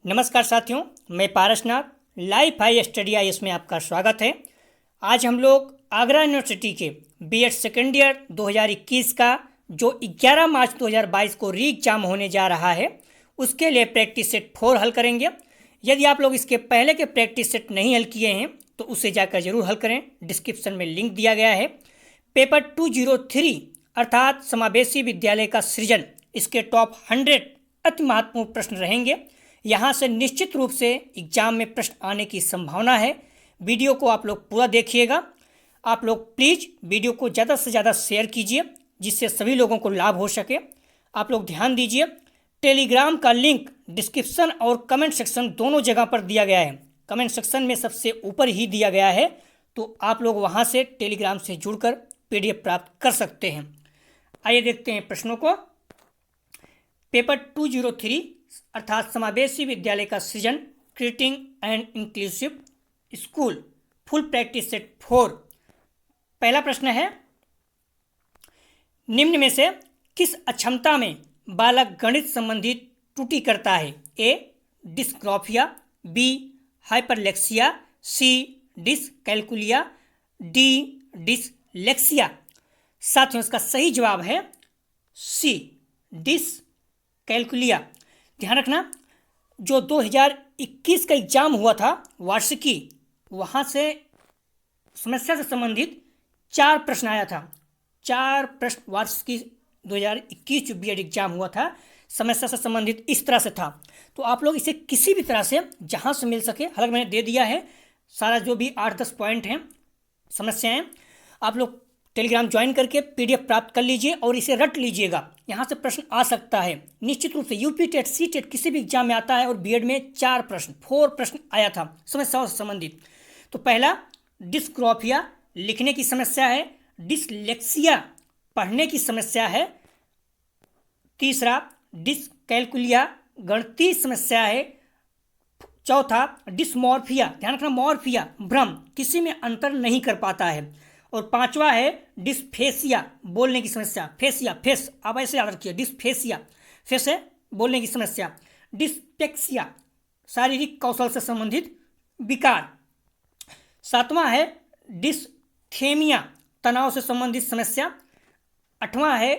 नमस्कार साथियों, मैं पारसनाथ लाइफ हाई स्टडी आई में आपका स्वागत है। आज हम लोग आगरा यूनिवर्सिटी के बीएड सेकेंड ईयर 2021 का जो 11 मार्च 2022 को री एग्जाम होने जा रहा है उसके लिए प्रैक्टिस सेट 4 हल करेंगे। यदि आप लोग इसके पहले के प्रैक्टिस सेट नहीं हल किए हैं तो उसे जाकर जरूर हल करें। डिस्क्रिप्शन में लिंक दिया गया है। पेपर 203 अर्थात समावेशी विद्यालय का सृजन, इसके टॉप 100 अति महत्वपूर्ण प्रश्न रहेंगे। यहाँ से निश्चित रूप से एग्जाम में प्रश्न आने की संभावना है। वीडियो को आप लोग पूरा देखिएगा। आप लोग प्लीज़ वीडियो को ज़्यादा से ज़्यादा शेयर कीजिए जिससे सभी लोगों को लाभ हो सके। आप लोग ध्यान दीजिए, टेलीग्राम का लिंक डिस्क्रिप्शन और कमेंट सेक्शन दोनों जगह पर दिया गया है। कमेंट सेक्शन में सबसे ऊपर ही दिया गया है, तो आप लोग वहाँ से टेलीग्राम से जुड़कर PDF प्राप्त कर सकते हैं। आइए देखते हैं प्रश्नों को। पेपर 203 अर्थात समावेशी विद्यालय का सृजन, creating and inclusive school, full practice set 4। पहला प्रश्न है, निम्न में से किस अक्षमता में बालक गणित संबंधित त्रुटि करता है? ए डिस्ग्राफिया, बी हाइपरलेक्सिया, सी डिसकैल्कुलिया, डी डिसलेक्सिया। साथियों, इसका सही जवाब है सी डिसकैल्कुलिया। ध्यान रखना, जो 2021 का एग्जाम हुआ था वार्षिकी, वहाँ से समस्या से संबंधित 4 प्रश्न आया था। 4 प्रश्न वार्षिकी 2021 जो बीएड एग्जाम हुआ था समस्या से संबंधित इस तरह से था। तो आप लोग इसे किसी भी तरह से जहाँ से मिल सके, हालांकि मैंने दे दिया है सारा जो भी 8-10 पॉइंट हैं, समस्याएं, आप लोग टेलीग्राम ज्वाइन करके PDF प्राप्त कर लीजिए और इसे रट लीजिएगा। यहाँ से प्रश्न आ सकता है निश्चित रूप से। यूपी टेट, सी टेट किसी भी एग्जाम में आता है और बीएड में 4 प्रश्न आया था समस्याओं से संबंधित। तो पहला डिस्ग्राफिया लिखने की समस्या है, डिसलेक्सिया पढ़ने की समस्या है, तीसरा डिसकैल्कुलिया गणितीय समस्या है, चौथा डिसमॉर्फिया, ध्यान रखना मॉर्फिया भ्रम, किसी में अंतर नहीं कर पाता है, और पांचवा है डिस्फेसिया बोलने की समस्या। फेसिया फेस, आप ऐसे याद रखिए, डिस्फेसिया फेस है बोलने की समस्या, डिस्पेक्सिया शारीरिक कौशल से संबंधित विकार, सातवां है डिस्थेमिया तनाव से संबंधित समस्या, आठवां है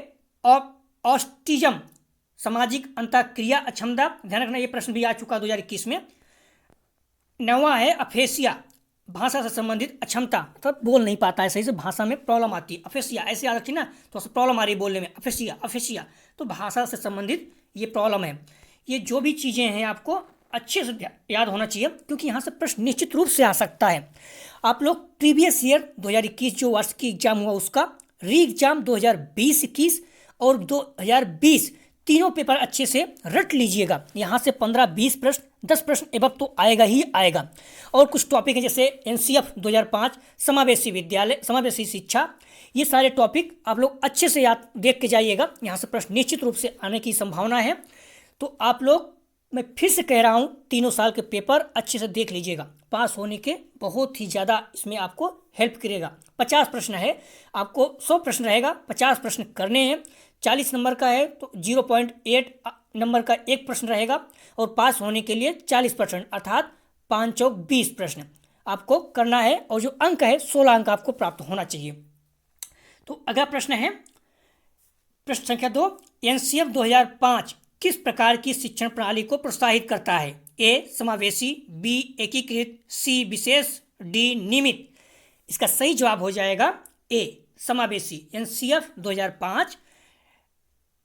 ऑटिज्म सामाजिक अंतःक्रिया अक्षमता, ध्यान रखना ये प्रश्न भी आ चुका 2021 में, नौवां है अफेसिया भाषा से संबंधित अक्षमता, मतलब बोल नहीं पाता है सही से, भाषा में प्रॉब्लम आती है, अफेसिया ऐसे याद रखिए ना, तो प्रॉब्लम आ रही है बोलने में, अफेसिया तो भाषा से संबंधित ये प्रॉब्लम है। ये जो भी चीज़ें हैं आपको अच्छे से याद होना चाहिए क्योंकि यहाँ से प्रश्न निश्चित रूप से आ सकता है। आप लोग प्रीवियस ईयर 2021 जो वार्षिक एग्जाम हुआ उसका री एग्जाम 2020-21 और 2020 तीनों पेपर अच्छे से रट लीजिएगा। यहाँ से 15-20 प्रश्न, 10 प्रश्न एबव तो आएगा ही आएगा। और कुछ टॉपिक है जैसे NCF 2005, समावेशी विद्यालय, समावेशी शिक्षा, ये सारे टॉपिक आप लोग अच्छे से याद देख के जाइएगा। यहाँ से प्रश्न निश्चित रूप से आने की संभावना है। तो आप लोग, मैं फिर से कह रहा हूँ, तीनों साल के पेपर अच्छे से देख लीजिएगा। पास होने के बहुत ही ज़्यादा इसमें आपको हेल्प करेगा। 50 प्रश्न है, आपको 100 प्रश्न रहेगा, 50 प्रश्न करने हैं। 40 नंबर का है तो 0.8 नंबर का एक प्रश्न रहेगा, और पास होने के लिए 40% अर्थात 5 चौक 20 प्रश्न आपको करना है, और जो अंक है 16 अंक आपको प्राप्त होना चाहिए। तो अगला प्रश्न है प्रश्न संख्या 2, NCF 2005 किस प्रकार की शिक्षण प्रणाली को प्रोत्साहित करता है? ए समावेशी, बी एकीकृत, सी विशेष, डी नियमित। इसका सही जवाब हो जाएगा ए समावेशी। NCF 2005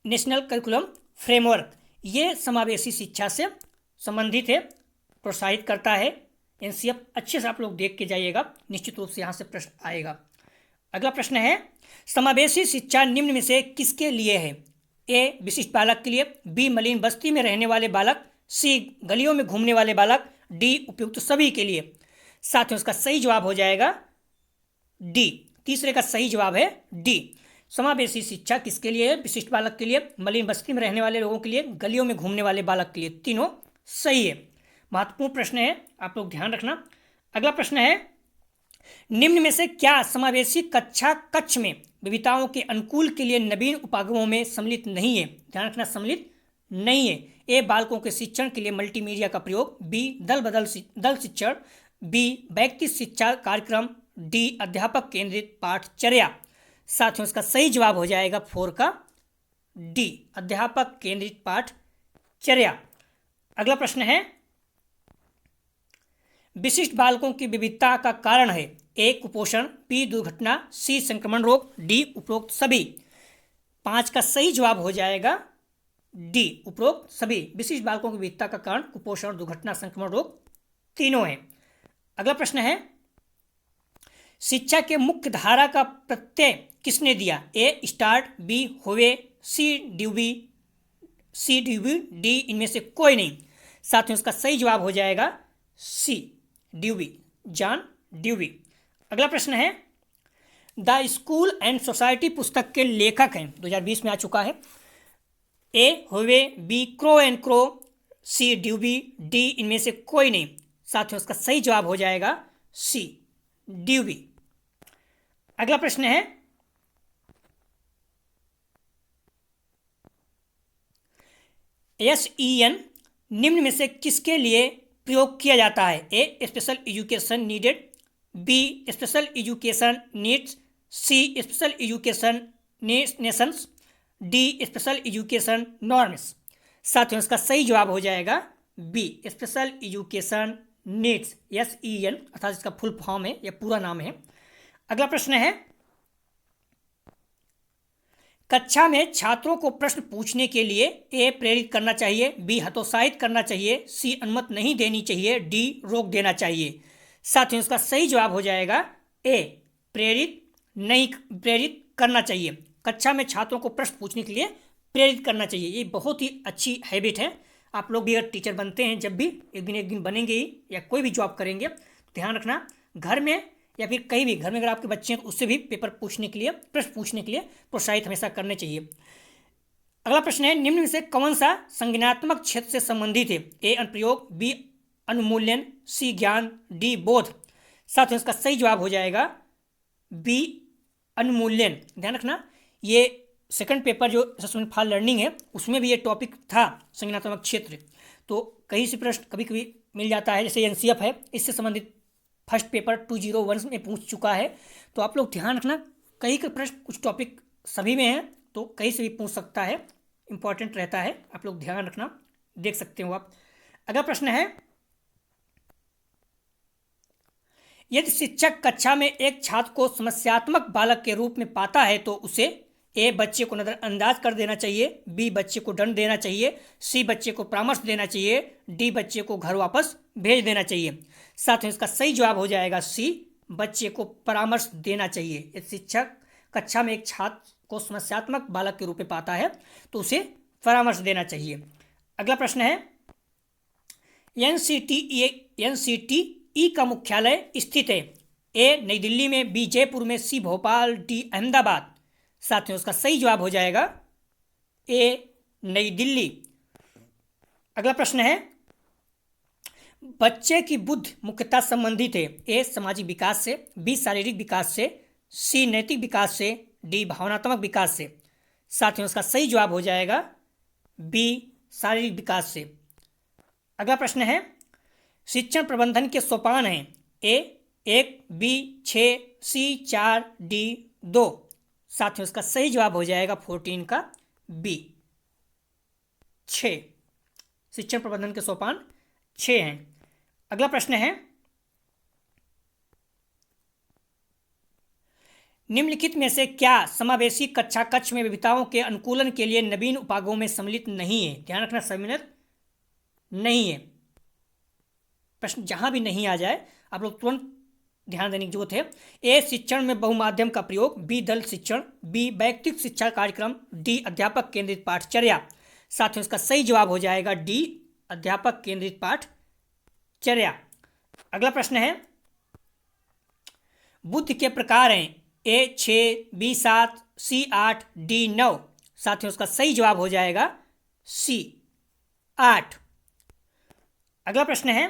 नेशनल करिकुलम फ्रेमवर्क, ये समावेशी शिक्षा से संबंधित है, प्रोत्साहित करता है। NCF अच्छे से आप लोग देख के जाइएगा, निश्चित रूप से यहाँ से प्रश्न आएगा। अगला प्रश्न है, समावेशी शिक्षा निम्न में से किसके लिए है? ए विशिष्ट बालक के लिए, बी मलिन बस्ती में रहने वाले बालक, सी गलियों में घूमने वाले बालक, डी उपयुक्त सभी के लिए। साथियों, इसका सही जवाब हो जाएगा डी। तीसरे का सही जवाब है डी। समावेशी शिक्षा किसके लिए है? विशिष्ट बालक के लिए, मलिन बस्ती में रहने वाले लोगों के लिए, गलियों में घूमने वाले बालक के लिए। तीनों सही है। महत्वपूर्ण प्रश्न है, आप लोग ध्यान रखना। अगला प्रश्न है, निम्न में से क्या समावेशी कक्षा कक्ष में विविधताओं के अनुकूल के लिए नवीन उपागमों में सम्मिलित नहीं है? ध्यान रखना, सम्मिलित नहीं है। ए बालकों के शिक्षण के लिए मल्टीमीडिया का प्रयोग, बी दल शिक्षण, बी व्यक्ति शिक्षा कार्यक्रम, डी अध्यापक केंद्रित पाठचर्या। साथियों इसका सही जवाब हो जाएगा 4 का डी, अध्यापक केंद्रित पाठचर्या। अगला प्रश्न है, विशिष्ट बालकों की विविधता का कारण है, ए कुपोषण, बी दुर्घटना, सी संक्रमण रोग, डी उपरोक्त सभी। 5 का सही जवाब हो जाएगा डी, उपरोक्त सभी। विशिष्ट बालकों की विविधता का कारण कुपोषण, दुर्घटना, संक्रमण रोग तीनों हैं। अगला प्रश्न है, शिक्षा के मुख्य धारा का प्रत्यय किसने दिया, ए स्टार्ट, बी होवे, सी ड्यूबी, डी इनमें से कोई नहीं। साथियों इसका सही जवाब हो जाएगा सी ड्यूबी, जॉन ड्यूबी। अगला प्रश्न है, द स्कूल एंड सोसाइटी पुस्तक के लेखक हैं, 2020 में आ चुका है, A Howe, B Crow and Crow, C Dewey, D इनमें से कोई नहीं। साथियों इसका सही जवाब हो जाएगा सी ड्यूबी। अगला प्रश्न है, SEN निम्न में से किसके लिए प्रयोग किया जाता है, A special education needed, B special education needs, C special education nations, D special education norms. साथियों इसका सही जवाब हो जाएगा B, special education needs, SEN अर्थात इसका फुल फॉर्म है या पूरा नाम है। अगला प्रश्न है, कक्षा में छात्रों को प्रश्न पूछने के लिए ए प्रेरित करना चाहिए, बी हतोत्साहित करना चाहिए, सी अनुमति नहीं देनी चाहिए, डी रोक देना चाहिए। साथियों इसका सही जवाब हो जाएगा ए, प्रेरित करना चाहिए। कक्षा में छात्रों को प्रश्न पूछने के लिए प्रेरित करना चाहिए। ये बहुत ही अच्छी हैबिट है। आप लोग भी अगर टीचर बनते हैं, जब भी एक दिन बनेंगे ही या कोई भी जॉब करेंगे, तो ध्यान रखना घर में या फिर कहीं भी घर में अगर आपके बच्चे हैं तो उससे भी पेपर पूछने के लिए, प्रश्न पूछने के लिए प्रोत्साहित हमेशा करने चाहिए। अगला प्रश्न है, निम्न में से कौन सा संज्ञानात्मक क्षेत्र से संबंधित है, ए अनुप्रयोग, बी अनुमूल्यन, सी ज्ञान, डी बोध। साथियों इसका सही जवाब हो जाएगा बी अनुमूल्यन। ध्यान रखना, ये सेकंड पेपर जो असेसमेंट फॉर लर्निंग है उसमें भी ये टॉपिक था, संज्ञानात्मक क्षेत्र। तो कहीं से प्रश्न कभी कभी मिल जाता है, जैसे NCF है, इससे संबंधित फर्स्ट पेपर 2021 में पूछ चुका है। तो आप लोग ध्यान रखना, कहीं के प्रश्न कुछ टॉपिक सभी में हैं तो कहीं से भी पूछ सकता है, इंपॉर्टेंट रहता है, आप लोग ध्यान रखना, देख सकते हो आप। अगला प्रश्न है, यदि शिक्षक कक्षा में एक छात्र को समस्यात्मक बालक के रूप में पाता है तो उसे ए बच्चे को नजरअंदाज कर देना चाहिए, बी बच्चे को दंड देना चाहिए, सी बच्चे को परामर्श देना चाहिए, डी बच्चे को घर वापस भेज देना चाहिए। साथियों इसका सही जवाब हो जाएगा सी, बच्चे को परामर्श देना चाहिए। यदि शिक्षक कक्षा में एक छात्र को समस्यात्मक बालक के रूप में पाता है तो उसे परामर्श देना चाहिए। अगला प्रश्न है, NCTE का मुख्यालय स्थित है, ए नई दिल्ली में, बी जयपुर में, सी भोपाल, डी अहमदाबाद। साथियों इसका सही जवाब हो जाएगा ए नई दिल्ली। अगला प्रश्न है, बच्चे की बुद्धि मुख्यतः संबंधित है, ए सामाजिक विकास से, बी शारीरिक विकास से, सी नैतिक विकास से, डी भावनात्मक विकास से। साथियों इसका सही जवाब हो जाएगा बी शारीरिक विकास से। अगला प्रश्न है, शिक्षण प्रबंधन के सोपान हैं, ए 1, बी 6, सी 4, डी 2। साथियों इसका सही जवाब हो जाएगा 14 का बी 6। शिक्षण प्रबंधन के सोपान 6 हैं। अगला प्रश्न है, निम्नलिखित में से क्या समावेशी कक्षा कक्ष में विविधताओं के अनुकूलन के लिए नवीन उपागमों में सम्मिलित नहीं है। ध्यान रखना, सम्मिलित नहीं है। प्रश्न जहां भी नहीं आ जाए आप लोग तुरंत ध्यान देने की जरूरत है। ए शिक्षण में बहुमाध्यम का प्रयोग, बी दल शिक्षण, बी व्यक्तिगत शिक्षा कार्यक्रम, डी अध्यापक केंद्रित पाठचर्या। साथियों इसका सही जवाब हो जाएगा डी अध्यापक केंद्रित पाठचर्या। अगला प्रश्न है, बुद्धि के प्रकार हैं, ए 6, बी 7, सी 8, डी 9। साथियों इसका सही जवाब हो जाएगा सी 8। अगला प्रश्न है,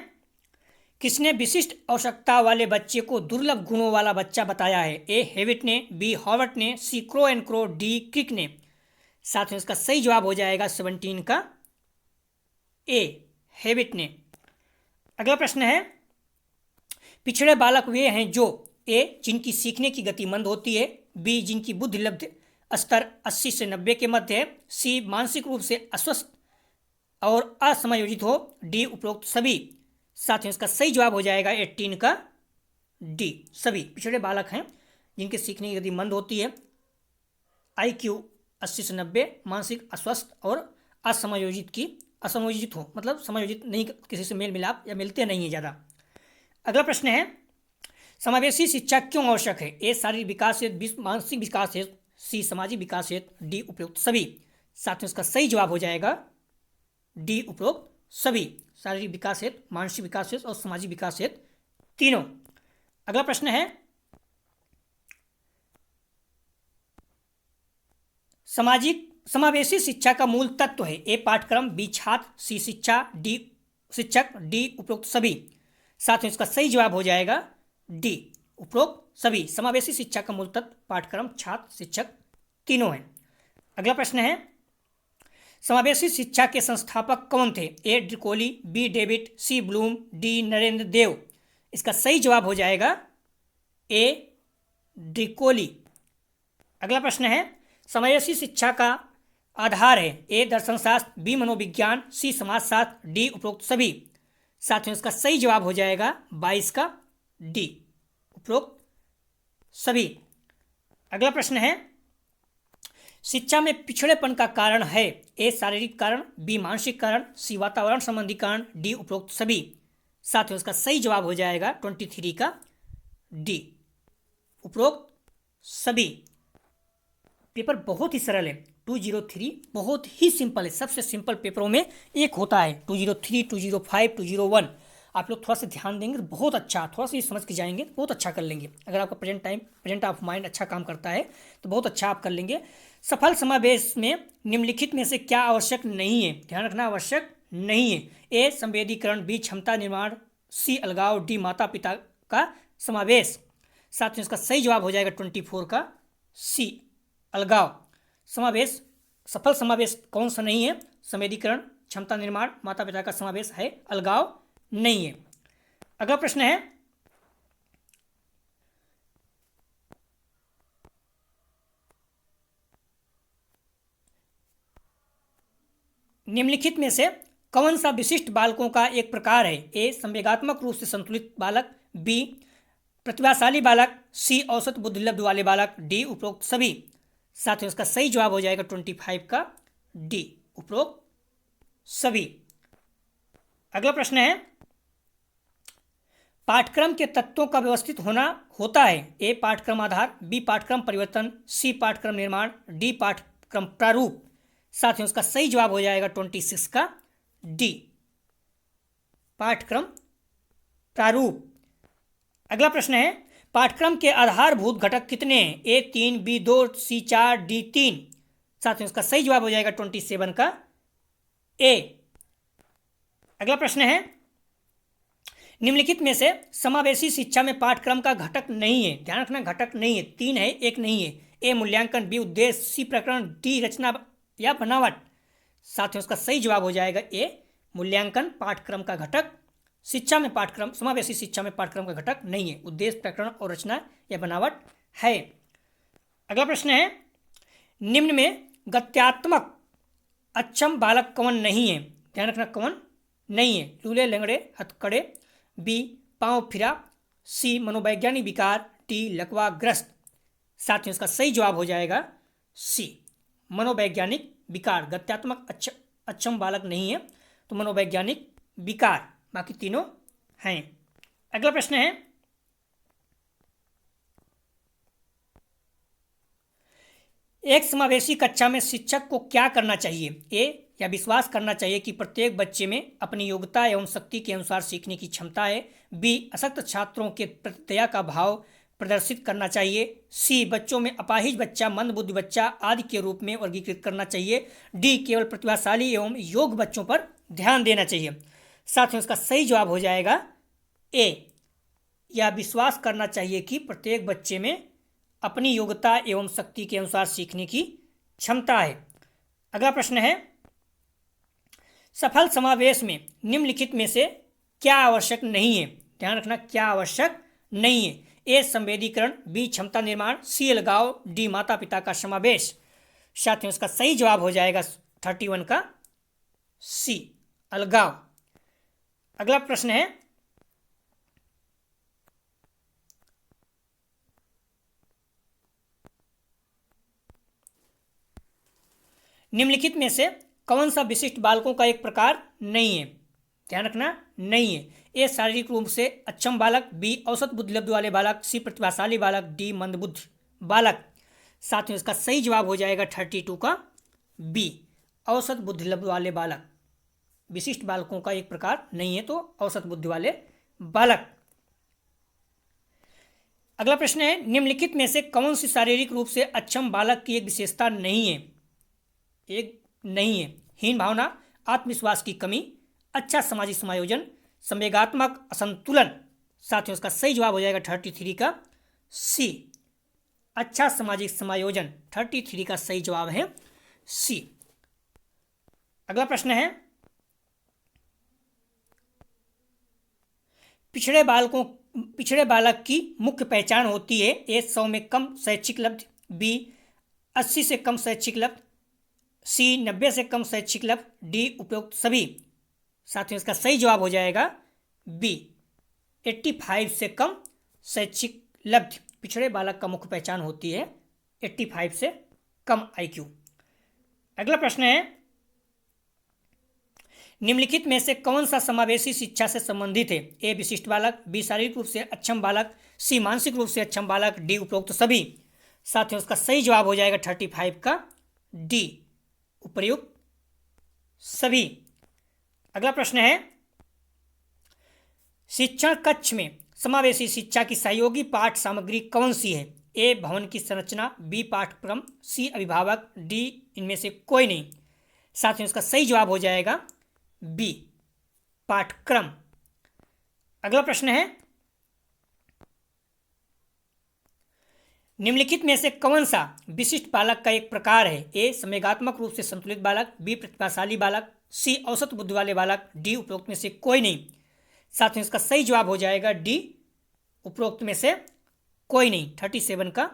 किसने विशिष्ट आवश्यकता वाले बच्चे को दुर्लभ गुणों वाला बच्चा बताया है, ए हेविट ने, बी हॉवर्ट ने, सी क्रो एंड क्रो, डी क्रिक ने। साथियों इसका सही जवाब हो जाएगा 17 का ए हैबिट ने। अगला प्रश्न है, पिछड़े बालक वे हैं जो ए जिनकी सीखने की गति मंद होती है, बी जिनकी बुद्धि लब्ध स्तर 80 से 90 के मध्य है, सी मानसिक रूप से अस्वस्थ और असमायोजित हो, डी उपरोक्त सभी। साथियों इसका सही जवाब हो जाएगा 18 का डी, सभी पिछड़े बालक हैं जिनके सीखने की गति मंद होती है, IQ 80 से 90, मानसिक अस्वस्थ और असमायोजित हो, मतलब समायोजित नहीं, किसी से मेल मिलाप या मिलते नहीं है ज़्यादा। अगला प्रश्न है, समावेशी शिक्षा क्यों आवश्यक है? ए शारीरिक विकास हेतु, बी मानसिक विकास हेतु, सी सामाजिक विकास हेतु, डी उपरोक्त सभी। साथियों इसका सही जवाब हो जाएगा डी उपरोक्त सभी, शारीरिक विकास हेतु, मानसिक विकास हेतु और सामाजिक विकास हेतु, तीनों। अगला प्रश्न है, समावेशी शिक्षा का मूल तत्व है? ए पाठ्यक्रम, बी छात्र, सी शिक्षा, डी शिक्षक, डी उपरोक्त सभी। साथियों इसका सही जवाब हो जाएगा डी उपरोक्त सभी। समावेशी शिक्षा का मूल तत्व पाठ्यक्रम, छात्र, शिक्षक तीनों हैं। अगला प्रश्न है, समावेशी शिक्षा के संस्थापक कौन थे? ए ड्रिकोली, बी डेविड, सी ब्लूम, डी नरेंद्र देव। इसका सही जवाब हो जाएगा ए ड्रिकोली। अगला प्रश्न है, समावेशी शिक्षा का आधार है? ए दर्शनशास्त्र, बी मनोविज्ञान, सी समाजशास्त्र, डी उपरोक्त सभी। साथियों इसका सही जवाब हो जाएगा 22 का डी उपरोक्त सभी। अगला प्रश्न है, शिक्षा में पिछड़ेपन का कारण है? ए शारीरिक कारण, बी मानसिक कारण, सी वातावरण संबंधी कारण, डी उपरोक्त सभी। साथियों इसका सही जवाब हो जाएगा 23 का डी उपरोक्त सभी। पेपर बहुत ही सरल है, 203 बहुत ही सिंपल है, सबसे सिंपल पेपरों में एक होता है। 203, 205, 201 आप लोग थोड़ा सा ध्यान देंगे तो बहुत अच्छा, थोड़ा सा ये समझ के जाएंगे तो बहुत अच्छा कर लेंगे। अगर आपका प्रेजेंट ऑफ माइंड अच्छा काम करता है तो बहुत अच्छा आप कर लेंगे। सफल समावेश में निम्नलिखित में से क्या आवश्यक नहीं है? ध्यान रखना, आवश्यक नहीं है। ए संवेदीकरण, बी क्षमता निर्माण, सी अलगाव, डी माता पिता का समावेश। साथियों इसका सही जवाब हो जाएगा 24 का सी अलगाव। समावेश, सफल समावेश कौन सा नहीं है? संवेदीकरण, क्षमता निर्माण, माता पिता का समावेश है, अलगाव नहीं है। अगला प्रश्न है, निम्नलिखित में से कौन सा विशिष्ट बालकों का एक प्रकार है? ए संवेगात्मक रूप से संतुलित बालक, बी प्रतिभाशाली बालक, सी औसत बुद्धिलब्ध वाले बालक, डी उपरोक्त सभी। साथियों इसका सही जवाब हो जाएगा 25 का डी उपरोक्त सभी। अगला प्रश्न है, पाठ्यक्रम के तत्वों का व्यवस्थित होना होता है? ए पाठ्यक्रम आधार, बी पाठ्यक्रम परिवर्तन, सी पाठ्यक्रम निर्माण, डी पाठ्यक्रम प्रारूप। साथियों इसका सही जवाब हो जाएगा 26 का डी पाठ्यक्रम प्रारूप। अगला प्रश्न है, पाठ्यक्रम के आधारभूत घटक कितने हैं? ए 3, बी 2, सी 4, डी 3। साथियों इसका सही जवाब हो जाएगा 27 का ए। अगला प्रश्न है, निम्नलिखित में से समावेशी शिक्षा में पाठ्यक्रम का घटक नहीं है? ध्यान रखना, घटक नहीं है, 3 है, एक नहीं है। ए मूल्यांकन, बी उद्देश्य, सी प्रकरण, डी रचना या बनावट। साथियों इसका सही जवाब हो जाएगा ए मूल्यांकन पाठ्यक्रम का घटक शिक्षा में, पाठ्यक्रम समावेशी शिक्षा में पाठ्यक्रम का घटक नहीं है, उद्देश्य, प्रकरण और रचना या बनावट है। अगला प्रश्न है, निम्न में गत्यात्मक अक्षम बालक कौन नहीं है? ध्यान रखना, कौन नहीं है? लूले, लंगड़े, हथकड़े, बी पांव फिरा, सी मनोवैज्ञानिक विकार, डी लकवाग्रस्त। साथियों इसका सही जवाब हो जाएगा सी मनोवैज्ञानिक विकार। गत्यात्मक अक्षम बालक नहीं है तो मनोवैज्ञानिक विकार, बाकी तीनों हैं। अगला प्रश्न है, एक समावेशी कक्षा में शिक्षक को क्या करना चाहिए? ए या विश्वास करना चाहिए कि प्रत्येक बच्चे में अपनी योग्यता एवं शक्ति के अनुसार सीखने की क्षमता है, बी अशक्त छात्रों के प्रति दया का भाव प्रदर्शित करना चाहिए, सी बच्चों में अपाहिज बच्चा, मंदबुद्धि बच्चा आदि के रूप में वर्गीकृत करना चाहिए, डी केवल प्रतिभाशाली एवं योग्य बच्चों पर ध्यान देना चाहिए। साथियों इसका सही जवाब हो जाएगा ए या विश्वास करना चाहिए कि प्रत्येक बच्चे में अपनी योग्यता एवं शक्ति के अनुसार सीखने की क्षमता है। अगला प्रश्न है, सफल समावेश में निम्नलिखित में से क्या आवश्यक नहीं है? ध्यान रखना, क्या आवश्यक नहीं है? ए संवेदीकरण, बी क्षमता निर्माण, सी अलगाव, डी माता पिता का समावेश। साथियों इसका सही जवाब हो जाएगा 31 का सी, अलगाव। अगला प्रश्न है, निम्नलिखित में से कौन सा विशिष्ट बालकों का एक प्रकार नहीं है? ध्यान रखना, नहीं है। ए शारीरिक रूप से अक्षम बालक, बी औसत बुद्धिलब्ध वाले बालक, सी प्रतिभाशाली बालक, डी मंदबुद्धि बालक। साथियों इसका सही जवाब हो जाएगा 32 का बी, औसत बुद्धिलब्ध वाले बालक। विशिष्ट बालकों का एक प्रकार नहीं है तो औसत बुद्धि वाले बालक। अगला प्रश्न है, निम्नलिखित में से कौन सी शारीरिक रूप से अक्षम बालक की एक विशेषता नहीं है? एक नहीं है। हीन भावना, आत्मविश्वास की कमी, अच्छा सामाजिक समायोजन, संवेगात्मक असंतुलन। साथियों इसका सही जवाब हो जाएगा 33 का सी, अच्छा सामाजिक समायोजन। 33 का सही जवाब है सी। अगला प्रश्न है, पिछड़े बालक की मुख्य पहचान होती है? ए 100 में कम शैक्षिक लब्धि, बी 80 से कम शैक्षिक लब्धि, सी 90 से कम शैक्षिक लब्धि, डी उपयुक्त सभी। साथियों इसका सही जवाब हो जाएगा बी, 85 से कम शैक्षिक लब्धि। पिछड़े बालक का मुख्य पहचान होती है 85 से कम IQ। अगला प्रश्न है, निम्नलिखित में से कौन सा समावेशी शिक्षा से संबंधित है? ए विशिष्ट बालक, बी शारीरिक रूप से अक्षम बालक, सी मानसिक रूप से अक्षम बालक, डी उपरोक्त सभी। साथियों इसका सही जवाब हो जाएगा 35 का डी, उपर्युक्त सभी। अगला प्रश्न है, शिक्षण कक्ष में समावेशी शिक्षा की सहयोगी पाठ सामग्री कौन सी है? ए भवन की संरचना, बी पाठ्यक्रम, सी अभिभावक, डी इनमें से कोई नहीं। साथियों इसका सही जवाब हो जाएगा बी, पाठ्यक्रम। अगला प्रश्न है, निम्नलिखित में से कौन सा विशिष्ट बालक का एक प्रकार है? ए संवेगात्मक रूप से संतुलित बालक, बी प्रतिभाशाली बालक, सी औसत बुद्धि वाले बालक, डी उपरोक्त में से कोई नहीं। साथियों इसका सही जवाब हो जाएगा डी, उपरोक्त में से कोई नहीं। 37 का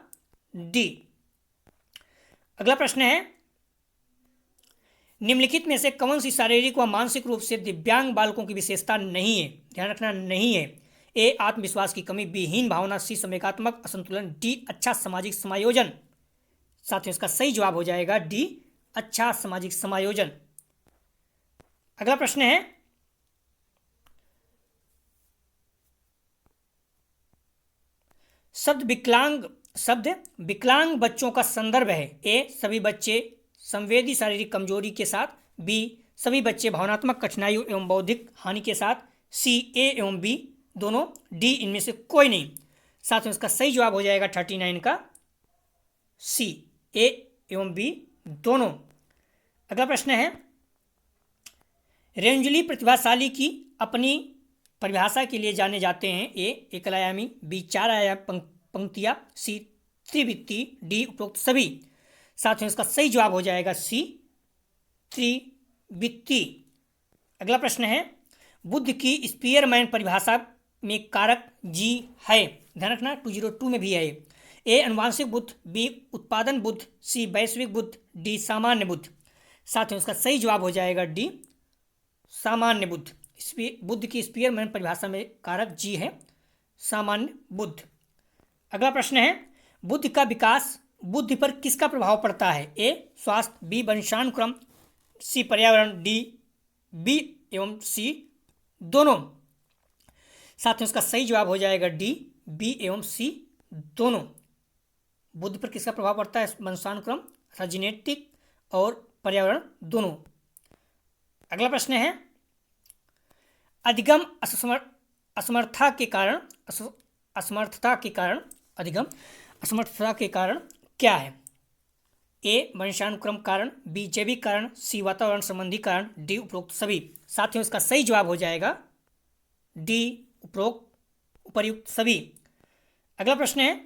डी। अगला प्रश्न है, निम्नलिखित में से कौन सी शारीरिक व मानसिक रूप से दिव्यांग बालकों की विशेषता नहीं है? ध्यान रखना, नहीं है। ए आत्मविश्वास की कमी, बी हीन भावना, सी संवेगात्मक असंतुलन, डी अच्छा सामाजिक समायोजन। साथियों इसका सही जवाब हो जाएगा डी, अच्छा सामाजिक समायोजन। अगला प्रश्न है, शब्द विकलांग बच्चों का संदर्भ है? ए सभी बच्चे संवेदी शारीरिक कमजोरी के साथ, बी सभी बच्चे भावनात्मक कठिनाइयों एवं बौद्धिक हानि के साथ, सी ए एवं बी दोनों, डी इनमें से कोई नहीं। साथियों इसका सही जवाब हो जाएगा 39 का सी, ए एवं बी दोनों। अगला प्रश्न है, रेंजुली प्रतिभाशाली की अपनी परिभाषा के लिए जाने जाते हैं? ए एकलायामी, बी 4 आयाम पंक्तियाँ, सी त्रिवृत्ति, डी उपरोक्त सभी। साथियों इसका सही जवाब हो जाएगा सी, त्रिवृत्ति। अगला प्रश्न है, बुद्ध की स्पीयरमैन परिभाषा में कारक जी है? ध्यान रखना, 202 में भी है। ए अनुवांशिक बुद्ध, बी उत्पादन बुद्ध, सी वैश्विक बुद्ध, डी सामान्य बुद्ध। साथियों इसका सही जवाब हो जाएगा डी, सामान्य बुद्ध। बुद्ध की स्पीयरमैन परिभाषा में कारक जी है, सामान्य बुद्ध। अगला प्रश्न है, बुद्ध का विकास बुद्धि पर किसका प्रभाव पड़ता है? ए स्वास्थ्य, बी वंशानुक्रम, सी पर्यावरण, डी बी एवं सी दोनों। साथियों इसका सही जवाब हो जाएगा डी, बी एवं सी दोनों। बुद्धि पर किसका प्रभाव पड़ता है? वंशानुक्रम, जेनेटिक और पर्यावरण दोनों। अगला प्रश्न है, अधिगम असमर्थता के कारण क्या है? ए वंशानुक्रम कारण, बी जैविक कारण, सी वातावरण संबंधी कारण, डी उपरोक्त सभी। साथियों इसका सही जवाब हो जाएगा डी, उपर्युक्त सभी। अगला प्रश्न है,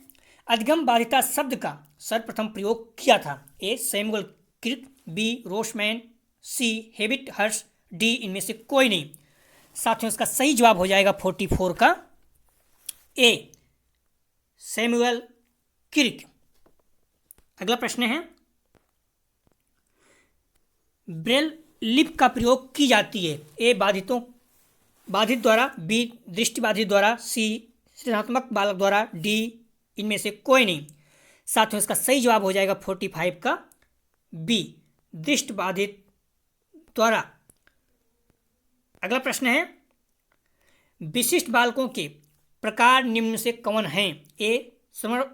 अधिगम बाधिता शब्द का सर्वप्रथम प्रयोग किया था? ए सैमुअल क्रिक, बी रोशमैन, सी हेबिट हर्स, डी इनमें से कोई नहीं। साथियों इसका सही जवाब हो जाएगा 44 का ए, सैमुअल किर्क। अगला प्रश्न है, ब्रेल लिप का प्रयोग की जाती है। ए बाधित द्वारा, बी दृष्टिबाधित द्वारा, सी सृजनात्मक बालक द्वारा, डी इनमें से कोई नहीं। साथियों इसका सही जवाब हो जाएगा 45 का बी, दृष्टिबाधित द्वारा। अगला प्रश्न है, विशिष्ट बालकों के प्रकार निम्न से कौन हैं? ए श्रवण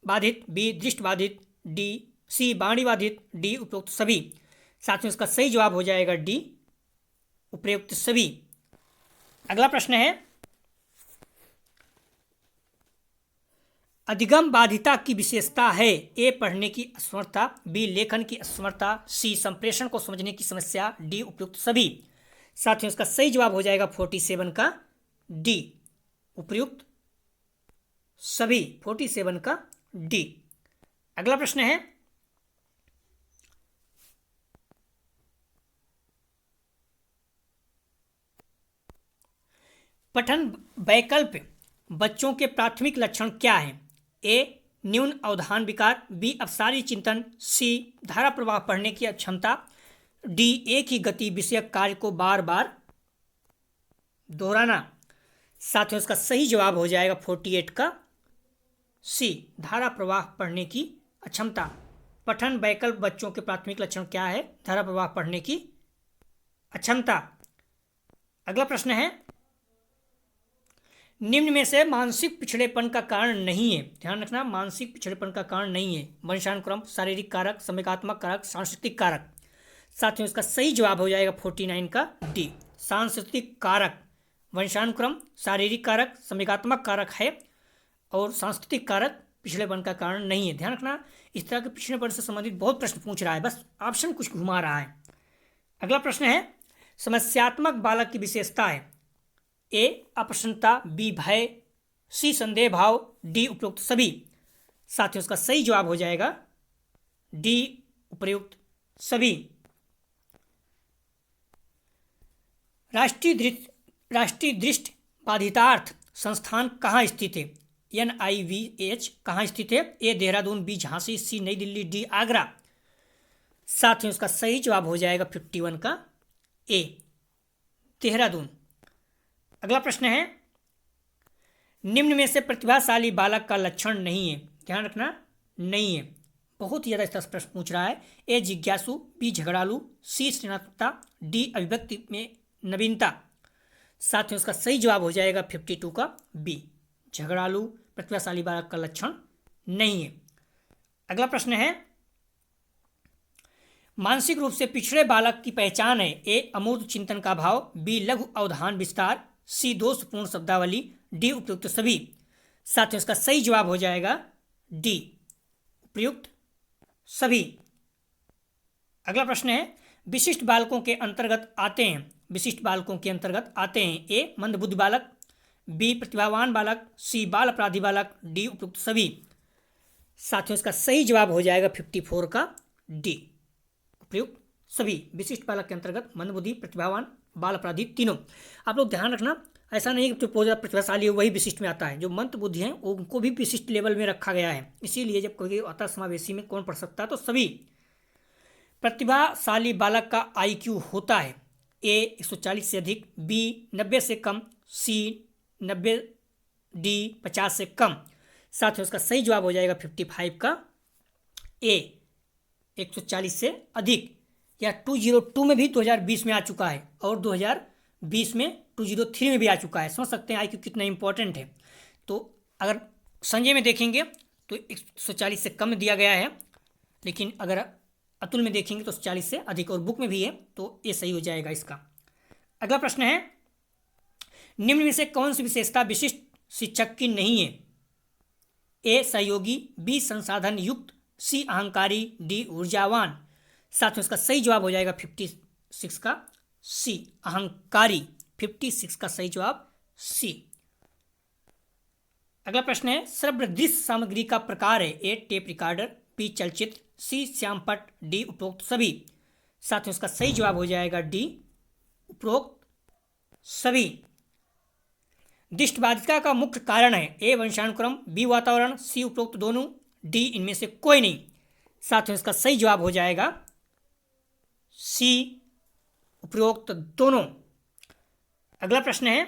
बाधित, बी दृष्टिबाधित, सी वाणी बाधित, डी उपरोक्त सभी। साथियों इसका सही जवाब हो जाएगा डी, उपरोक्त सभी। अगला प्रश्न है, अधिगम बाधिता की विशेषता है। ए पढ़ने की असमर्थता, बी लेखन की असमर्थता, सी संप्रेषण को समझने की समस्या, डी उपयुक्त सभी। साथियों इसका सही जवाब हो जाएगा 47 का डी, उपयुक्त सभी, 47 का डी। अगला प्रश्न है, पठन वैकल्प बच्चों के प्राथमिक लक्षण क्या हैं? ए न्यून अवधान विकार, बी अपसारी चिंतन, सी धारा प्रवाह पढ़ने की अक्षमता, डी एक ही गति विषयक कार्य को बार बार दोहराना। साथियों इसका सही जवाब हो जाएगा 48 का सी, धारा प्रवाह पढ़ने की अक्षमता। पठन वैकल्प बच्चों के प्राथमिक लक्षण क्या है? धारा प्रवाह पढ़ने की अक्षमता। अगला प्रश्न है, निम्न में से मानसिक पिछड़ेपन का कारण नहीं है। ध्यान रखना, मानसिक पिछड़ेपन का कारण नहीं है। वंशानुक्रम, शारीरिक कारक, संवेगात्मक कारक, सांस्कृतिक कारक। साथियों इसका सही जवाब हो जाएगा 49 का डी, सांस्कृतिक कारक। वंशानुक्रम, शारीरिक कारक, संवेगात्मक कारक है और सांस्कृतिक कारक पिछड़ेपन का कारण नहीं है। ध्यान रखना, इस तरह के पिछड़ेपन से संबंधित बहुत प्रश्न पूछ रहा है, बस ऑप्शन कुछ घुमा रहा है। अगला प्रश्न है, समस्यात्मक बालक की विशेषता है। ए अप्रसन्नता, बी भय, सी संदेह भाव, डी उपयुक्त सभी। साथियों इसका सही जवाब हो जाएगा डी, उपयुक्त सभी। राष्ट्रीय दृष्टि बाधितार्थ संस्थान कहाँ स्थित है? NIVH कहाँ स्थित है? ए देहरादून, बी झांसी, सी नई दिल्ली, डी आगरा। साथियों इसका सही जवाब हो जाएगा 51 का ए, देहरादून। अगला प्रश्न है, निम्न में से प्रतिभाशाली बालक का लक्षण नहीं है। ध्यान रखना, नहीं है, बहुत ही ज़्यादा इस तरह से प्रश्न पूछ रहा है। ए जिज्ञासु, बी झगड़ालू, सी सृजनात्मकता, डी अभिव्यक्ति में नवीनता। साथियों इसका सही जवाब हो जाएगा 52 का बी, झगड़ालू प्रतिभाशाली बालक का लक्षण नहीं है। अगला प्रश्न है, मानसिक रूप से पिछड़े बालक की पहचान है। ए अमूर्त चिंतन का भाव, बी लघु अवधान विस्तार, सी दोषपूर्ण शब्दावली, डी उपयुक्त सभी। साथियों इसका सही जवाब हो जाएगा डी, उपयुक्त सभी। अगला प्रश्न है, विशिष्ट बालकों के अंतर्गत आते हैं। विशिष्ट बालकों के अंतर्गत आते हैं, ए मंदबुद्धि बालक, बी प्रतिभावान बालक, सी बाल अपराधी बालक, डी उपयुक्त सभी। साथियों इसका सही जवाब हो जाएगा 54 का डी, उपयुक्त सभी। विशिष्ट बालक के अंतर्गत मंदबुद्धि, प्रतिभावान, बाल अपराधी तीनों। आप लोग ध्यान रखना, ऐसा नहीं कि जो बहुत प्रतिभाशाली है वही विशिष्ट में आता है। जो मंदबुद्धि हैं उनको भी विशिष्ट लेवल में रखा गया है। इसीलिए जब कोई आता समावेशी में कौन पढ़ सकता है, तो सभी। प्रतिभाशाली बालक का IQ होता है ए 140 से अधिक, बी 90 से कम, सी 90, डी 50 से कम। साथियों इसका सही जवाब हो जाएगा 55 का ए, 140 से अधिक। या 202 में भी 2020 में आ चुका है और 2020 में 203 में भी आ चुका है। समझ सकते हैं IQ कितना इंपॉर्टेंट है। तो अगर संजय में देखेंगे तो 140 से कम दिया गया है, लेकिन अगर अतुल में देखेंगे तो 40 से अधिक, और बुक में भी है, तो ये सही हो जाएगा इसका। अगला प्रश्न है, निम्न में से कौन सी विशेषता विशिष्ट शिक्षक की नहीं है? ए सहयोगी, बी संसाधन युक्त, सी अहंकारी, डी ऊर्जावान। साथियों इसका सही जवाब हो जाएगा 56 का सी, अहंकारी। 56 का सही जवाब सी। अगला प्रश्न है, श्रव्य सामग्री का प्रकार है। ए टेप रिकॉर्डर, बी चलचित्र, सी श्यामपट, डी उपरोक्त सभी। साथियों इसका सही जवाब हो जाएगा डी, उपरोक्त सभी। दृष्टिबाधिता का मुख्य कारण है ए वंशानुक्रम, बी वातावरण, सी उपरोक्त दोनों, डी इनमें से कोई नहीं। साथियों इसका सही जवाब हो जाएगा सी उपरोक्त दोनों। अगला प्रश्न है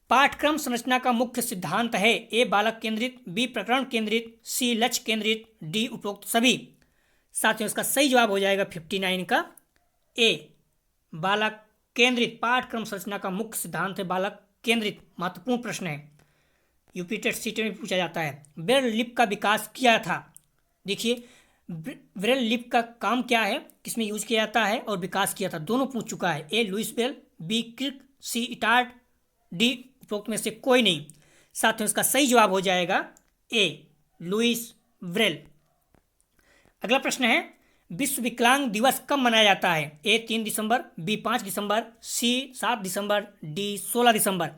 पाठ्यक्रम संरचना का मुख्य सिद्धांत है ए बालक केंद्रित, बी प्रकरण केंद्रित, सी लक्ष्य केंद्रित, डी उपरोक्त सभी। साथियों इसका सही जवाब हो जाएगा 59 का ए बालक केंद्रित। पाठ्यक्रम संरचना का मुख्य सिद्धांत है बालक केंद्रित। महत्वपूर्ण प्रश्न है, यूपी टेट सीटी में पूछा जाता है। ब्रेल लिपि का विकास किया था। देखिए ब्रेल लिपि का काम क्या है, किसमें यूज किया जाता है और विकास किया था, दोनों पूछ चुका है। ए लुइस ब्रेल, बी क्रिक, सी इटार्ड, डी उपरोक्त में से कोई नहीं। साथियों इसका सही जवाब हो जाएगा ए लुइस ब्रेल। अगला प्रश्न है विश्व विकलांग दिवस कब मनाया जाता है ए 3 दिसंबर, बी 5 दिसंबर, सी 7 दिसंबर, डी 16 दिसंबर।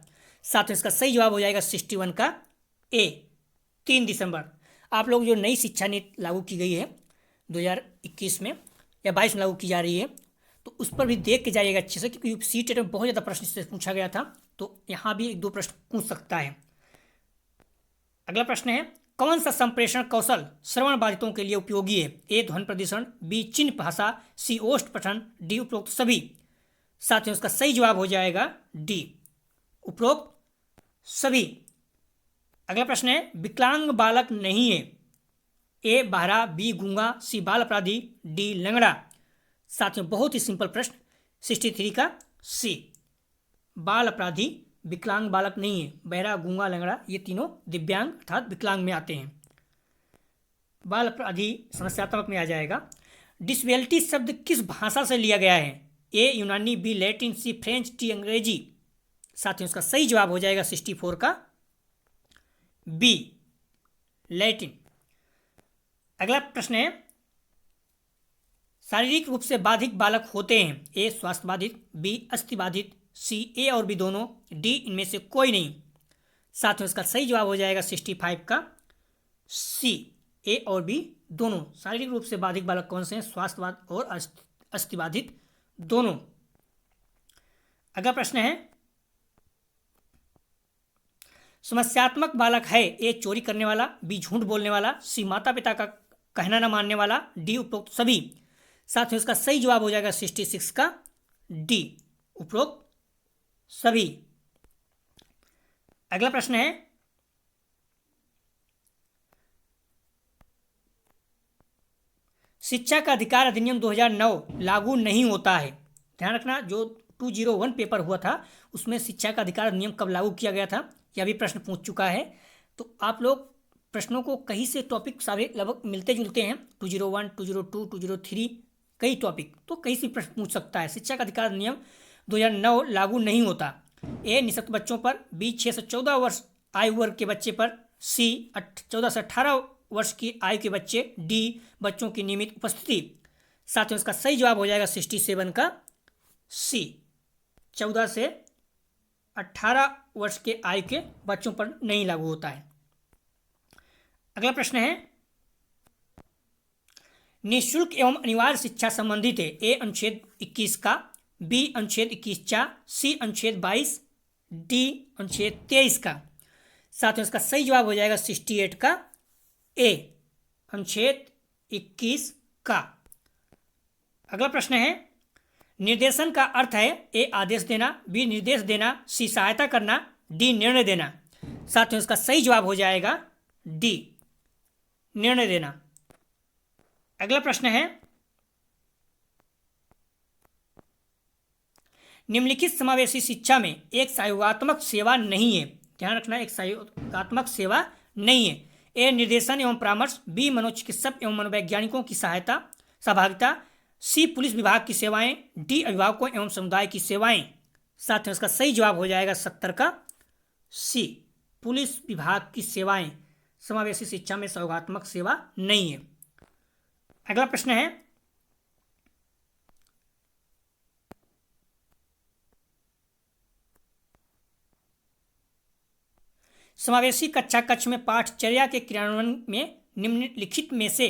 साथियों इसका सही जवाब हो जाएगा 61 का ए 3 दिसंबर। आप लोग जो नई शिक्षा नीति लागू की गई है 2021 में या 22 में लागू की जा रही है, तो उस पर भी देख के जाइएगा अच्छे से, क्योंकि सी टेट में बहुत ज़्यादा प्रश्न इससे पूछा गया था, तो यहाँ भी 1-2 प्रश्न पूछ सकता है। अगला प्रश्न है कौन सा संप्रेषण कौशल श्रवण बाधितों के लिए उपयोगी है ए ध्वनि प्रदूषण, बी चिन्ह भाषा, सी ओष्ठ पठन, डी उपरोक्त सभी। साथियों इसका सही जवाब हो जाएगा डी उपरोक्त सभी। अगला प्रश्न है विकलांग बालक नहीं है ए बहरा, बी गूंगा, सी बाल अपराधी, डी लंगड़ा। साथियों बहुत ही सिंपल प्रश्न 63 का सी बाल अपराधी विकलांग बालक नहीं है। बहरा, गूंगा, लंगड़ा ये तीनों दिव्यांग अर्थात विकलांग में आते हैं। बाल अपराधी समस्यात्मक में आ जाएगा। डिसेबिलिटी शब्द किस भाषा से लिया गया है ए यूनानी, बी लैटिन, सी फ्रेंच, डी अंग्रेजी। साथियों इसका सही जवाब हो जाएगा 64 का बी लैटिन। अगला प्रश्न है शारीरिक रूप से बाधित बालक होते हैं ए स्वास्थ्य बाधित, बी अस्थि बाधित, सी ए और बी दोनों, डी इनमें से कोई नहीं। साथियों इसका सही जवाब हो जाएगा 65 का सी ए और बी दोनों। शारीरिक रूप से बाधित बालक कौन से हैं, स्वास्थ्य और अस्थि बाधित दोनों। अगला प्रश्न है समस्यात्मक बालक है ए चोरी करने वाला, बी झूठ बोलने वाला, सी माता पिता का कहना न मानने वाला, डी उपरोक्त सभी। साथियों इसका सही जवाब हो जाएगा 66 का डी उपरोक्त सभी। अगला प्रश्न है शिक्षा का अधिकार अधिनियम 2009 लागू नहीं होता है। ध्यान रखना जो 201 पेपर हुआ था उसमें शिक्षा का अधिकार अधिनियम कब लागू किया गया था, यह भी प्रश्न पूछ चुका है। तो आप लोग प्रश्नों को कहीं से टॉपिक सारे लगभग मिलते जुलते हैं, 201, 202, 203 कई टॉपिक, तो कहीं से प्रश्न पूछ सकता है। शिक्षा का अधिकार अधिनियम 2009 लागू नहीं होता। ए निःशक्त बच्चों पर, बी 6 से 14 वर्ष आयु वर्ग के बच्चे पर, सी 14 से 18 वर्ष की आयु के बच्चे, डी बच्चों की नियमित उपस्थिति। साथियों इसका सही जवाब हो जाएगा 67 का सी 14 से 18 वर्ष के आयु के बच्चों पर नहीं लागू होता है। अगला प्रश्न है निःशुल्क एवं अनिवार्य शिक्षा संबंधित है ए अनुच्छेद 21 का, बी अनुच्छेद 21(4), सी अनुच्छेद 22, डी अनुच्छेद 23 का। साथियों इसका सही जवाब हो जाएगा 68 का ए अनुच्छेद 21 का। अगला प्रश्न है निर्देशन का अर्थ है ए आदेश देना, बी निर्देश देना, सी सहायता करना, डी निर्णय देना। साथियों इसका सही जवाब हो जाएगा डी निर्णय देना। अगला प्रश्न है निम्नलिखित समावेशी शिक्षा में एक सहयोगात्मक सेवा नहीं है। ध्यान रखना एक सहयोगात्मक सेवा नहीं है। ए निर्देशन एवं परामर्श, बी मनोचिकित्सक एवं मनोवैज्ञानिकों की सहभागिता, सी पुलिस विभाग की सेवाएं, डी अभिभावकों एवं समुदाय की सेवाएं। साथियों इसका सही जवाब हो जाएगा 70 का सी पुलिस विभाग की सेवाएं। समावेशी शिक्षा में सहयोगात्मक सेवा नहीं है। अगला प्रश्न है समावेशी कक्षा कक्ष में पाठचर्या के क्रियान्वयन में निम्नलिखित में से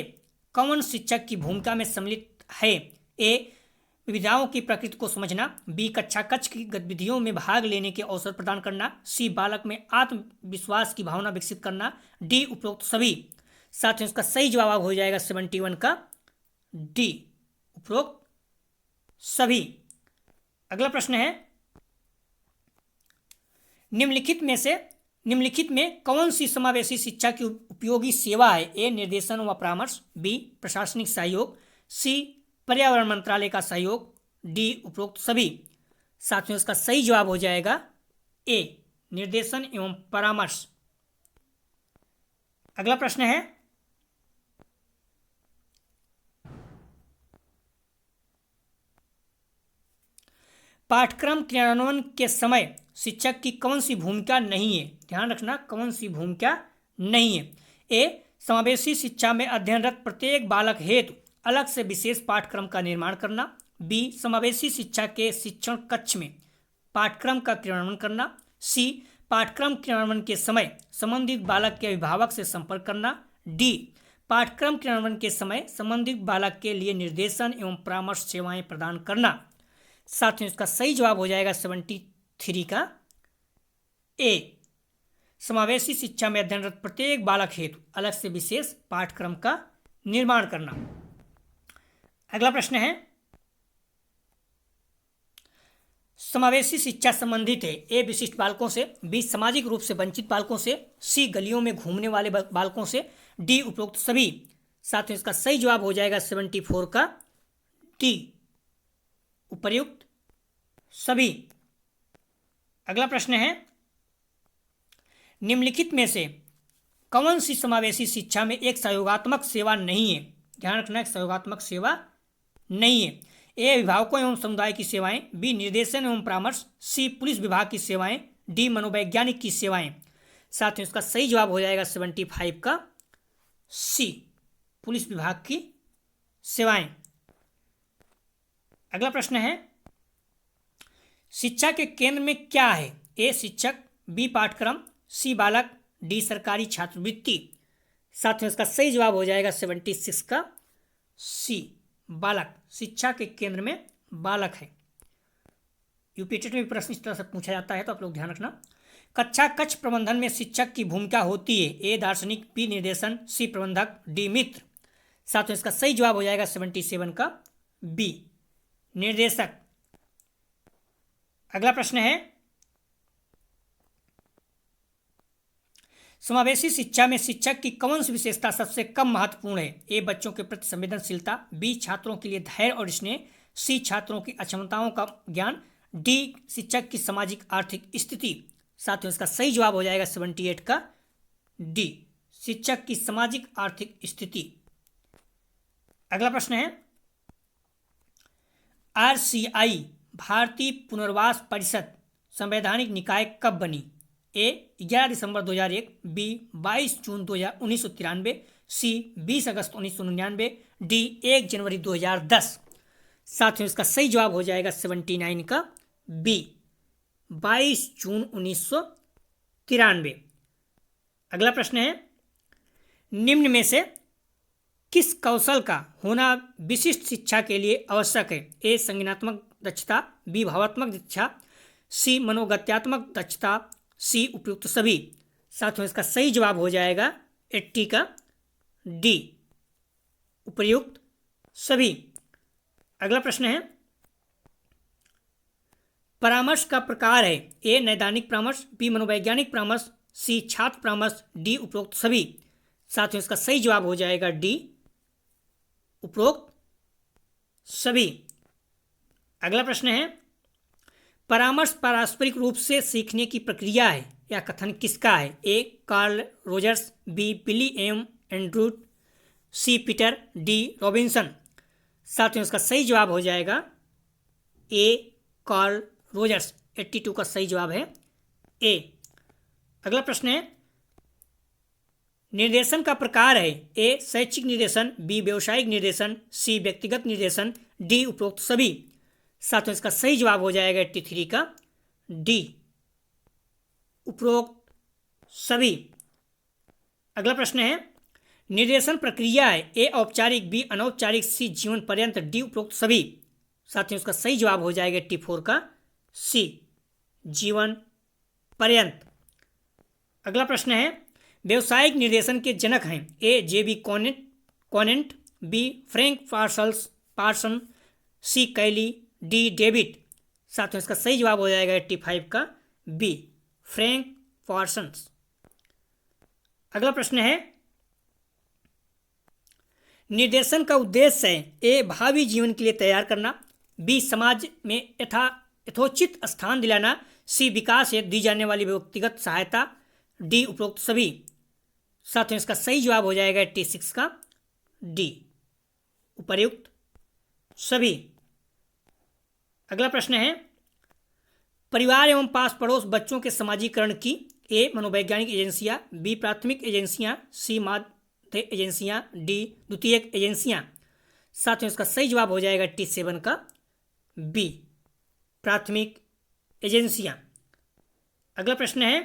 कौन शिक्षक की भूमिका में सम्मिलित है ए विविधाओं की प्रकृति को समझना, बी कक्षा कक्ष की गतिविधियों में भाग लेने के अवसर प्रदान करना, सी बालक में आत्मविश्वास की भावना विकसित करना, डी उपरोक्त सभी। साथियों इसका सही जवाब हो जाएगा 71 का डी उपरोक्त सभी। अगला प्रश्न है, निम्नलिखित में कौन सी समावेशी शिक्षा की उपयोगी सेवा है? ए निर्देशन व परामर्श, बी प्रशासनिक सहयोग, सी पर्यावरण मंत्रालय का सहयोग, डी उपरोक्त सभी। साथियों इसका सही जवाब हो जाएगा ए निर्देशन एवं परामर्श। अगला प्रश्न है, पाठ्यक्रम क्रियान्वयन के समय शिक्षक की कौन सी भूमिका नहीं है? ध्यान रखना, कौन सी भूमिका नहीं है। ए समावेशी शिक्षा में अध्ययनरत प्रत्येक बालक हेतु अलग से विशेष पाठ्यक्रम का निर्माण करना, बी समावेशी शिक्षा के शिक्षण कक्ष में पाठ्यक्रम का क्रियान्वयन करना, सी पाठ्यक्रम क्रियान्वयन के समय संबंधित बालक के अभिभावक से संपर्क करना, डी पाठ्यक्रम क्रियान्वयन के समय संबंधित बालक के लिए निर्देशन एवं परामर्श सेवाएं प्रदान करना। साथियों इसका सही जवाब हो जाएगा 73 का ए समावेशी शिक्षा में अध्ययनरत प्रत्येक बालक हेतु अलग से विशेष पाठ्यक्रम का निर्माण करना। अगला प्रश्न है, समावेशी शिक्षा संबंधित है ए विशिष्ट बालकों से, बी सामाजिक रूप से वंचित बालकों से, सी गलियों में घूमने वाले बालकों से, डी उपरोक्त सभी। साथियों इसका सही जवाब हो जाएगा 74 का डी उपर्युक्त सभी। अगला प्रश्न है, निम्नलिखित में से कौन सी समावेशी शिक्षा में एक सहयोगात्मक सेवा नहीं है? ध्यान रखना, एक सहयोगात्मक सेवा नहीं है। ए अभिभावकों एवं समुदाय की सेवाएं, बी निर्देशन एवं परामर्श, सी पुलिस विभाग की सेवाएं, डी मनोवैज्ञानिक की सेवाएं। साथियों इसका सही जवाब हो जाएगा 75 का सी पुलिस विभाग की सेवाएं। अगला प्रश्न है, शिक्षा के केंद्र में क्या है? ए शिक्षक, बी पाठ्यक्रम, सी बालक, डी सरकारी छात्रवृत्ति। साथियों इसका सही जवाब हो जाएगा 76 का सी बालक। शिक्षा के केंद्र में बालक है। यूपीटेट में प्रश्न इस तरह से पूछा जाता है, तो आप लोग ध्यान रखना। कक्षा कक्ष प्रबंधन में शिक्षक की भूमिका होती है ए दार्शनिक, बी निर्देशन, सी प्रबंधक, डी मित्र। साथियों इसका सही जवाब हो जाएगा 77 का बी निर्देशक। अगला प्रश्न है, समावेशी शिक्षा में शिक्षक की कौन सी विशेषता सबसे कम महत्वपूर्ण है? ए बच्चों के प्रति संवेदनशीलता, बी छात्रों के लिए धैर्य और स्नेह, सी छात्रों की अक्षमताओं का ज्ञान, डी शिक्षक की सामाजिक आर्थिक स्थिति। साथियों इसका सही जवाब हो जाएगा 78 का डी शिक्षक की सामाजिक आर्थिक स्थिति। अगला प्रश्न है, आरसीआई भारतीय पुनर्वास परिषद संवैधानिक निकाय कब बनी? ए 11 दिसंबर 2001, बी 22 जून 1993, सी 20 अगस्त 1999, डी 1 जनवरी 2010। साथियों इसका सही जवाब हो जाएगा 79 का बी 22 जून 1993। अगला प्रश्न है, निम्न में से किस कौशल का होना विशिष्ट शिक्षा के लिए आवश्यक है? ए संज्ञानात्मक दक्षता, बी भावात्मक दक्षता, सी मनोगत्यात्मक दक्षता, सी उपयुक्त सभी। साथियों इसका सही जवाब हो जाएगा 80 का डी उपयुक्त सभी। अगला प्रश्न है, परामर्श का प्रकार है ए नैदानिक परामर्श, बी मनोवैज्ञानिक परामर्श, सी छात्र परामर्श, डी उपरोक्त सभी। साथियों इसका सही जवाब हो जाएगा डी उपरोक्त सभी। अगला प्रश्न है, परामर्श पारस्परिक रूप से सीखने की प्रक्रिया है या कथन किसका है? A Carl Rogers, B Billy M एंड्रूट, C Peter, D Robinson. साथियों इसका सही जवाब हो जाएगा ए कार्ल रोजर्स। 82 का सही जवाब है ए। अगला प्रश्न है, निर्देशन का प्रकार है ए शैक्षिक निर्देशन, बी व्यवसायिक निर्देशन, सी व्यक्तिगत निर्देशन, डी उपरोक्त सभी। साथियों इसका सही जवाब हो जाएगा 83 का डी उपरोक्त सभी। अगला प्रश्न है, निर्देशन प्रक्रिया है ए औपचारिक, बी अनौपचारिक, सी जीवन पर्यंत, डी उपरोक्त सभी। साथियों इसका सही जवाब हो जाएगा 84 का सी, जीवन पर्यंत। अगला प्रश्न है, व्यवसायिक निर्देशन के जनक हैं A JB Conant, B Frank Parson, C Kelly, D David. साथियों इसका सही जवाब हो जाएगा 85 का बी, फ्रैंक पार्सन्स। अगला प्रश्न है, निर्देशन का उद्देश्य है ए भावी जीवन के लिए तैयार करना, बी समाज में यथोचित स्थान दिलाना, सी विकास हेतु दी जाने वाली व्यक्तिगत सहायता, डी उपरोक्त सभी। साथियों इसका सही जवाब हो जाएगा 86 का डी, उपर्युक्त सभी। अगला प्रश्न है, परिवार एवं पास पड़ोस बच्चों के समाजीकरण की ए मनोवैज्ञानिक एजेंसियां, बी प्राथमिक एजेंसियां, सी माध्य एजेंसियां, डी द्वितीयक एजेंसियां। साथियों इसका सही जवाब हो जाएगा 87 का बी, प्राथमिक एजेंसियां। अगला प्रश्न है,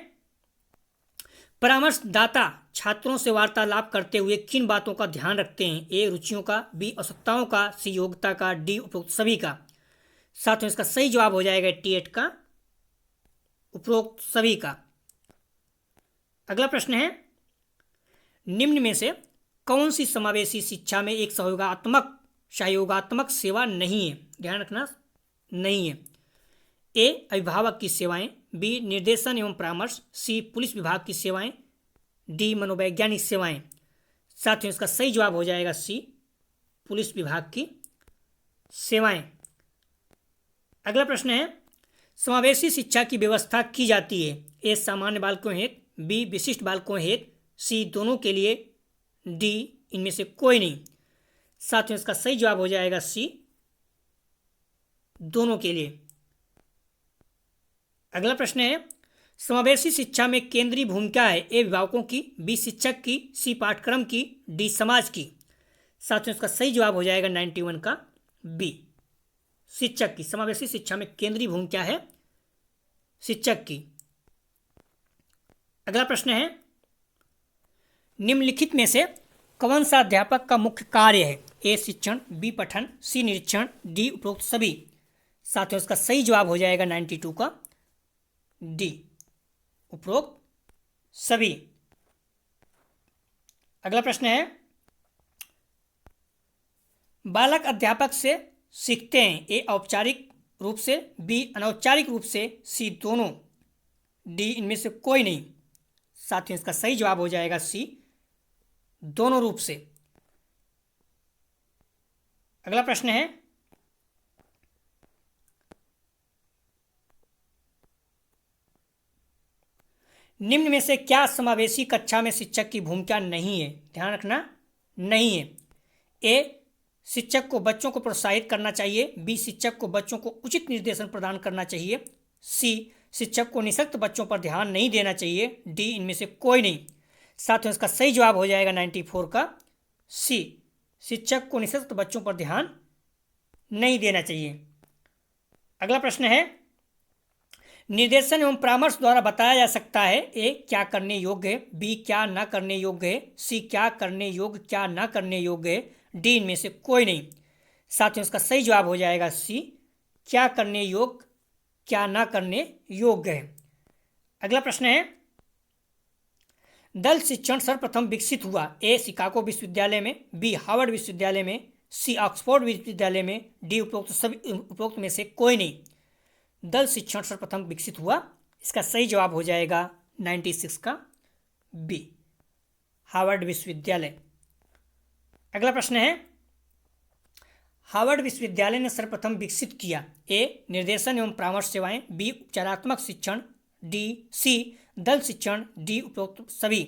परामर्शदाता छात्रों से वार्तालाप करते हुए किन बातों का ध्यान रखते हैं, ए रुचियों का, बी आवश्यकताओं का, सी योग्यता का, डी उपरोक्त सभी का। साथियों इसका सही जवाब हो जाएगा 88 का उपरोक्त सभी का। अगला प्रश्न है, निम्न में से कौन सी समावेशी शिक्षा में एक सहयोगात्मक सेवा नहीं है, ध्यान रखना नहीं है। ए अभिभावक की सेवाएं, बी निर्देशन एवं परामर्श, सी पुलिस विभाग की सेवाएं, डी मनोवैज्ञानिक सेवाएं। साथियों इसका सही जवाब हो जाएगा सी, पुलिस विभाग की सेवाएं। अगला प्रश्न है, समावेशी शिक्षा की व्यवस्था की जाती है ए सामान्य बालकों हेतु, बी विशिष्ट बालकों हेतु, सी दोनों के लिए, डी इनमें से कोई नहीं। साथियों इसका सही जवाब हो जाएगा सी, दोनों के लिए। अगला प्रश्न है, समावेशी शिक्षा में केंद्रीय भूमिका है ए अभिभावकों की, बी शिक्षक की, सी पाठ्यक्रम की, डी समाज की। साथियों इसका सही जवाब हो जाएगा 91 का बी, शिक्षक की। समावेशी शिक्षा में केंद्रीय भूमिका है शिक्षक की। अगला प्रश्न है, निम्नलिखित में से कौन सा अध्यापक का मुख्य कार्य है, ए शिक्षण, बी पठन, सी निरीक्षण, डी उपरोक्त सभी। साथियों इसका सही जवाब हो जाएगा 92 का डी, उपरोक्त सभी। अगला प्रश्न है, बालक अध्यापक से सीखते हैं ए औपचारिक रूप से, बी अनौपचारिक रूप से, सी दोनों, डी इनमें से कोई नहीं। साथियों इसका सही जवाब हो जाएगा सी, दोनों रूप से। अगला प्रश्न है, निम्न में से क्या समावेशी कक्षा में शिक्षक की भूमिका नहीं है, ध्यान रखना नहीं है। ए शिक्षक को बच्चों को प्रोत्साहित करना चाहिए, बी शिक्षक को बच्चों को उचित निर्देशन प्रदान करना चाहिए, सी शिक्षक को निःशक्त बच्चों पर ध्यान नहीं देना चाहिए, डी इनमें से कोई नहीं। साथियों इसका सही जवाब हो जाएगा 94 का सी, शिक्षक को निःशक्त बच्चों पर ध्यान नहीं देना चाहिए। अगला प्रश्न है, निर्देशन एवं परामर्श द्वारा बताया जा सकता है ए क्या करने योग्य है, बी क्या न करने योग्य है, सी क्या करने योग्य क्या न करने योग्य है, डी इनमें से कोई नहीं। साथियों इसका सही जवाब हो जाएगा सी, क्या करने योग्य क्या न करने योग्य है। अगला प्रश्न है, दल शिक्षण सर्वप्रथम विकसित हुआ ए शिकागो विश्वविद्यालय में, बी हार्वर्ड विश्वविद्यालय में, सी ऑक्सफोर्ड विश्वविद्यालय में, डी उपरोक्त में से कोई नहीं। दल शिक्षण सर्वप्रथम विकसित हुआ, इसका सही जवाब हो जाएगा 96 का बी, हार्वर्ड विश्वविद्यालय। अगला प्रश्न है, हार्वर्ड विश्वविद्यालय ने सर्वप्रथम विकसित किया ए निर्देशन एवं परामर्श सेवाएं, बी उपचारात्मक शिक्षण, डी सी दल शिक्षण, डी उपरोक्त सभी।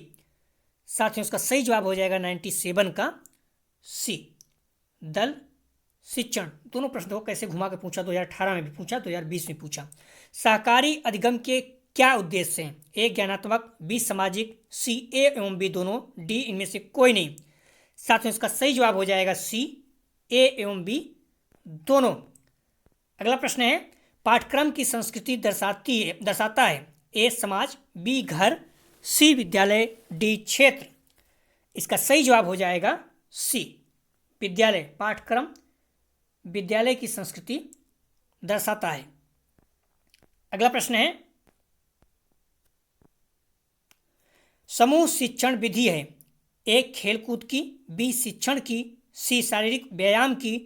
साथियों इसका सही जवाब हो जाएगा 97 का सी, दल शिक्षण। दोनों प्रश्नों को कैसे घुमा के पूछा, 2018 में भी पूछा, 2020 में पूछा। सहकारी अधिगम के क्या उद्देश्य हैं, ए ज्ञानात्मक, बी सामाजिक, सी ए एवं बी दोनों, डी इनमें से कोई नहीं। साथियों इसका सही जवाब हो जाएगा सी, ए एवं बी दोनों। अगला प्रश्न है, पाठ्यक्रम की संस्कृति दर्शाता है ए समाज, बी घर, सी विद्यालय, डी क्षेत्र। इसका सही जवाब हो जाएगा सी, विद्यालय। पाठ्यक्रम विद्यालय की संस्कृति दर्शाता है। अगला प्रश्न है, समूह शिक्षण विधि है ए खेलकूद की, बी शिक्षण की, सी शारीरिक व्यायाम की,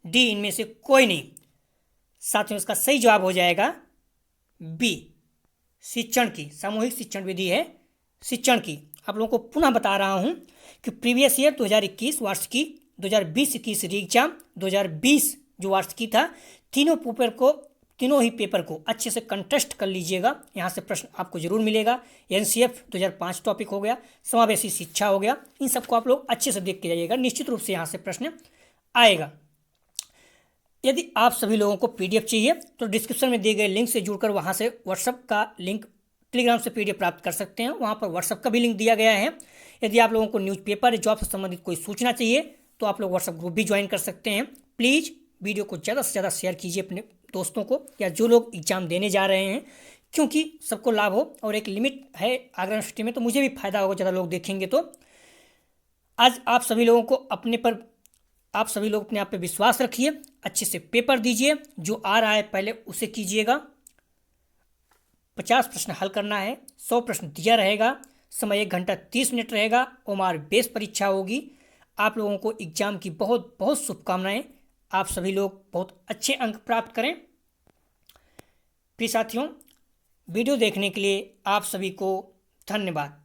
डी इनमें से कोई नहीं। साथियों, इसका सही जवाब हो जाएगा बी, शिक्षण की। सामूहिक शिक्षण विधि है शिक्षण की। आप लोगों को पुनः बता रहा हूं कि प्रीवियस ईयर 2021 वार्षिकी, 2020-21 री एग्जाम, 2020 जो वार्षिकी था, तीनों ही पेपर को अच्छे से कंटेस्ट कर लीजिएगा। यहाँ से प्रश्न आपको जरूर मिलेगा। एनसीएफ 2005 टॉपिक हो गया, समावेशी शिक्षा हो गया, इन सबको आप लोग अच्छे से देख के जाइएगा, निश्चित रूप से यहाँ से प्रश्न आएगा। यदि आप सभी लोगों को पीडीएफ चाहिए तो डिस्क्रिप्शन में दिए गए लिंक से जुड़कर वहाँ से व्हाट्सएप का लिंक, टेलीग्राम से पीडीएफ प्राप्त कर सकते हैं। वहाँ पर व्हाट्सएप का भी लिंक दिया गया है। यदि आप लोगों को न्यूज़पेपर, जॉब से संबंधित कोई सूचना चाहिए तो आप लोग व्हाट्सएप ग्रुप भी ज्वाइन कर सकते हैं। प्लीज़ वीडियो को ज़्यादा से ज़्यादा शेयर कीजिए अपने दोस्तों को या जो लोग एग्जाम देने जा रहे हैं, क्योंकि सबको लाभ हो और एक लिमिट है आगरा यूनिवर्सिटी में, तो मुझे भी फायदा होगा ज़्यादा लोग देखेंगे तो। आज आप सभी लोगों को आप सभी लोग अपने आप पे विश्वास रखिए, अच्छे से पेपर दीजिए, जो आ रहा है पहले उसे कीजिएगा। 50 प्रश्न हल करना है, 100 प्रश्न दिया रहेगा, समय 1 घंटा 30 मिनट रहेगा, ओमार बेस परीक्षा होगी। आप लोगों को एग्जाम की बहुत बहुत शुभकामनाएं। आप सभी लोग बहुत अच्छे अंक प्राप्त करें। प्रिय साथियों, वीडियो देखने के लिए आप सभी को धन्यवाद।